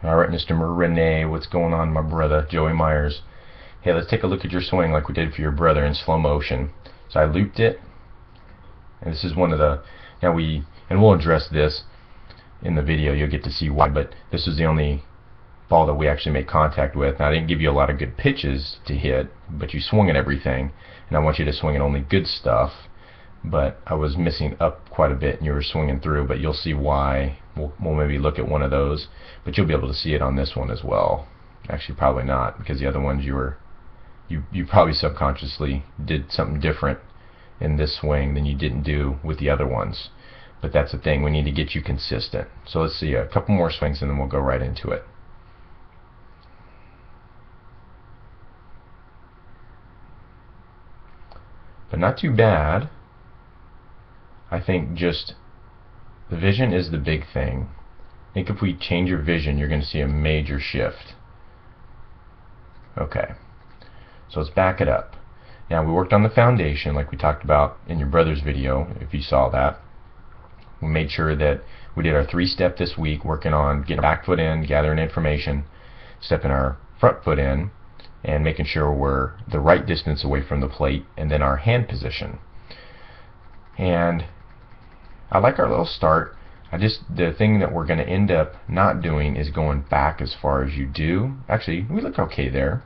Alright, Mr. Rene, what's going on, my brother, Joey Myers? Hey, let's take a look at your swing like we did for your brother in slow motion. So I looped it, and this is one of the, and we'll address this in the video, you'll get to see why, but this is the only ball that we actually make contact with. Now, I didn't give you a lot of good pitches to hit, but you swung at everything, and I want you to swing at only good stuff, but I was missing up quite a bit and you were swinging through, but you'll see why. We'll maybe look at one of those, but you'll be able to see it on this one as well. Actually, probably not, because the other ones you probably subconsciously did something different in this swing than you didn't do with the other ones. But that's the thing, we need to get you consistent. So let's see a couple more swings and then we'll go right into it. But not too bad. I think just the vision is the big thing. I think if we change your vision, you're going to see a major shift. Okay, so let's back it up. Now, we worked on the foundation like we talked about in your brother's video, if you saw that. We made sure that we did our 3-step this week, working on getting our back foot in, gathering information, stepping our front foot in, and making sure we're the right distance away from the plate, and then our hand position. And I like our little start. The thing that we're going to end up not doing is going back as far as you do. Actually, we look okay there.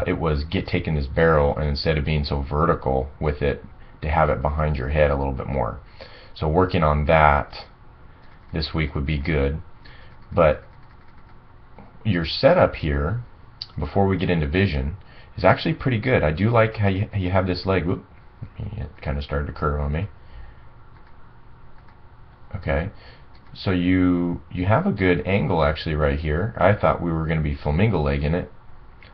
It was taking this barrel, and instead of being so vertical with it, to have it behind your head a little bit more. So working on that this week would be good. But your setup here, before we get into vision, is actually pretty good. I do like how you have this leg. Whoop, it kind of started to curve on me. Okay, so you have a good angle actually right here. I thought we were going to be flamingo leg in it,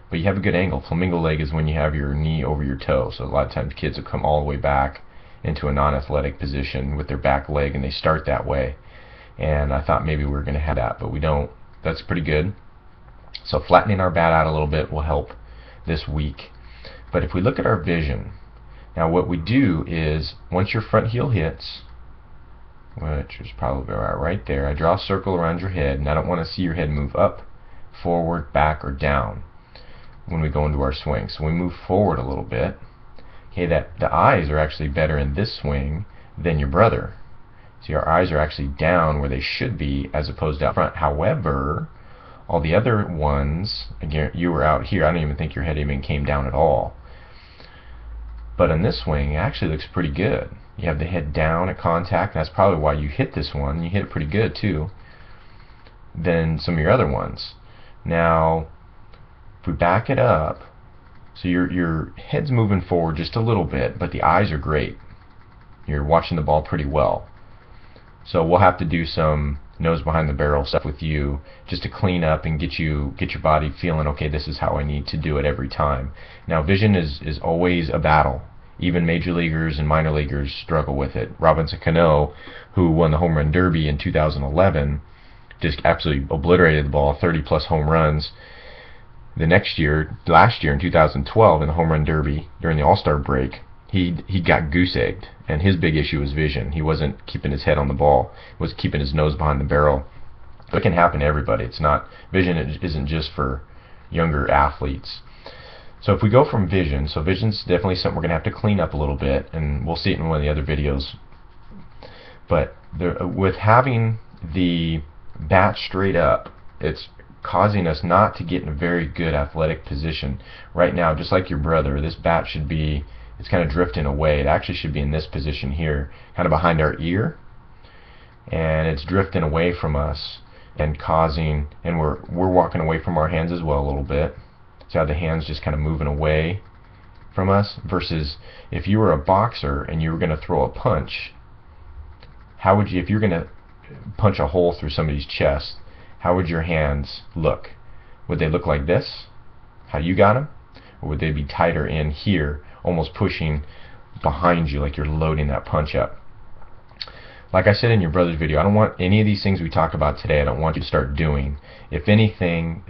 but you have a good angle. Flamingo leg is when you have your knee over your toe. So a lot of times kids will come all the way back into a non-athletic position with their back leg, and they start that way. And I thought maybe we were going to have that, but we don't. That's pretty good. So flattening our bat out a little bit will help this week. But if we look at our vision, now what we do is once your front heel hits, which is probably right there, I draw a circle around your head, and I don't want to see your head move up, forward, back, or down when we go into our swing. So we move forward a little bit. Okay, that the eyes are actually better in this swing than your brother. See, our eyes are actually down where they should be as opposed to out front. However, all the other ones, again, you were out here, I don't even think your head even came down at all. But in this swing, it actually looks pretty good. You have the head down at contact, and that's probably why you hit this one. You hit it pretty good too than some of your other ones. Now, if we back it up, so your head's moving forward just a little bit, but the eyes are great. You're watching the ball pretty well. So we'll have to do some nose behind the barrel stuff with you just to clean up and get your body feeling, okay, this is how I need to do it every time. Now, vision is always a battle. Even major leaguers and minor leaguers struggle with it. Robinson Cano, who won the home run derby in 2011, just absolutely obliterated the ball, 30+ home runs. The next year, last year in 2012, in the home run derby during the All-Star break, he got goose-egged, and his big issue was vision. He wasn't keeping his head on the ball; he was keeping his nose behind the barrel. But it can happen to everybody. It's not, vision isn't just for younger athletes. So if we go from vision, so vision's definitely something we're going to have to clean up a little bit, and we'll see it in one of the other videos. But with having the bat straight up, it's causing us not to get in a very good athletic position. Right now, just like your brother, this bat should be, it's kind of drifting away. It actually should be in this position here, kind of behind our ear, and it's drifting away from us and causing, and we're walking away from our hands as well a little bit. See how the hands just kind of moving away from us, versus if you were a boxer and you were going to throw a punch, how would you, if you're going to punch a hole through somebody's chest, how would your hands look? Would they look like this, how you got them? Or would they be tighter in here, almost pushing behind you like you're loading that punch up? Like I said in your brother's video, I don't want any of these things we talk about today, I don't want you to start doing. If anything,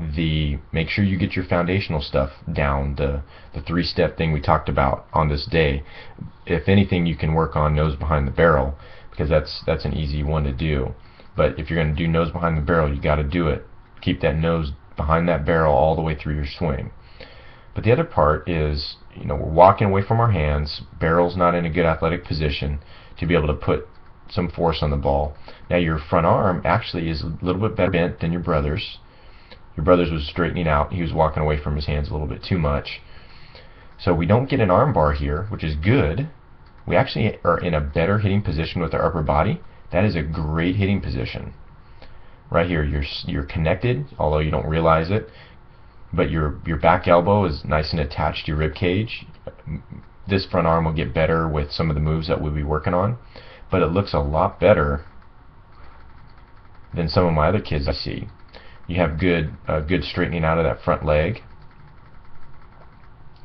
make sure you get your foundational stuff down, the 3-step thing we talked about on this day. If anything, you can work on nose behind the barrel, because that's an easy one to do. But if you're going to do nose behind the barrel, you got to do it Keep that nose behind that barrel all the way through your swing. But the other part is, we're walking away from our hands, barrel's not in a good athletic position to be able to put some force on the ball. Now your front arm actually is a little bit better bent than your brother's. Your brother's was straightening out, he was walking away from his hands a little bit too much. So we don't get an arm bar here, which is good. We actually are in a better hitting position with our upper body. That is a great hitting position. Right here, you're connected, although you don't realize it. But your back elbow is nice and attached to your rib cage. This front arm will get better with some of the moves that we'll be working on. But it looks a lot better than some of my other kids I see. You have good straightening out of that front leg.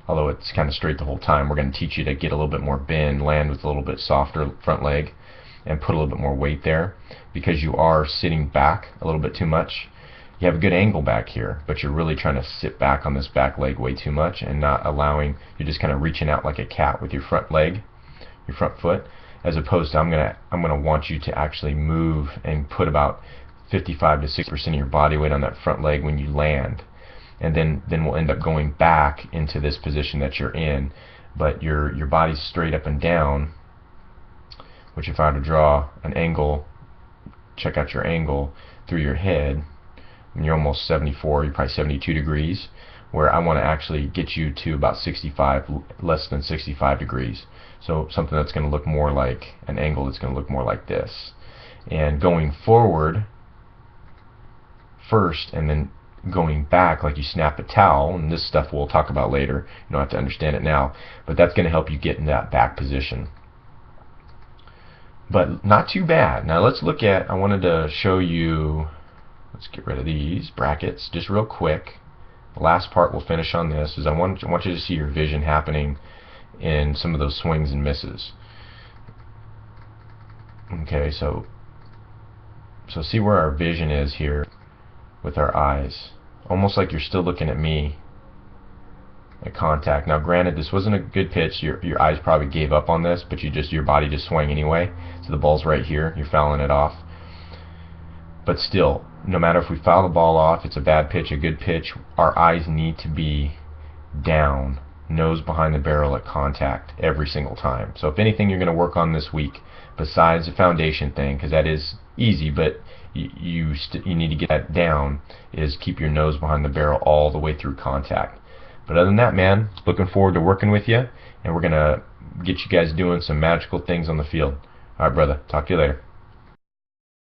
Although it's kind of straight the whole time, we're going to teach you to get a little bit more bend, land with a little bit softer front leg, and put a little bit more weight there, because you are sitting back a little bit too much. You have a good angle back here, but you're really trying to sit back on this back leg way too much and not allowing, you're just kind of reaching out like a cat with your front leg, your front foot, as opposed to I'm gonna want you to actually move and put about 55 to 60% of your body weight on that front leg when you land. And then we'll end up going back into this position that you're in, but your body's straight up and down, which if I were to draw an angle, check out your angle through your head, and you're almost 74, you're probably 72 degrees, where I want to actually get you to about 65, less than 65 degrees. So something that's going to look more like an angle that's going to look more like this. And going forward first, and then going back like you snap a towel, and this stuff we'll talk about later, you don't have to understand it now, but that's going to help you get in that back position. But not too bad. Now let's look at, I wanted to show you, let's get rid of these brackets just real quick. The last part we'll finish on this is I want you to see your vision happening in some of those swings and misses. Okay, so see where our vision is here with our eyes, almost like you're still looking at me at contact. Now granted, this wasn't a good pitch, your eyes probably gave up on this, but your body just swung anyway, so the ball's right here, you're fouling it off. But still, no matter if we foul the ball off, it's a bad pitch, a good pitch, our eyes need to be down, nose behind the barrel at contact every single time. So if anything you're going to work on this week, besides the foundation thing, because that is easy, but you need to get that down, is keep your nose behind the barrel all the way through contact. But other than that, man, looking forward to working with you, and we're going to get you guys doing some magical things on the field. Alright, brother, talk to you later.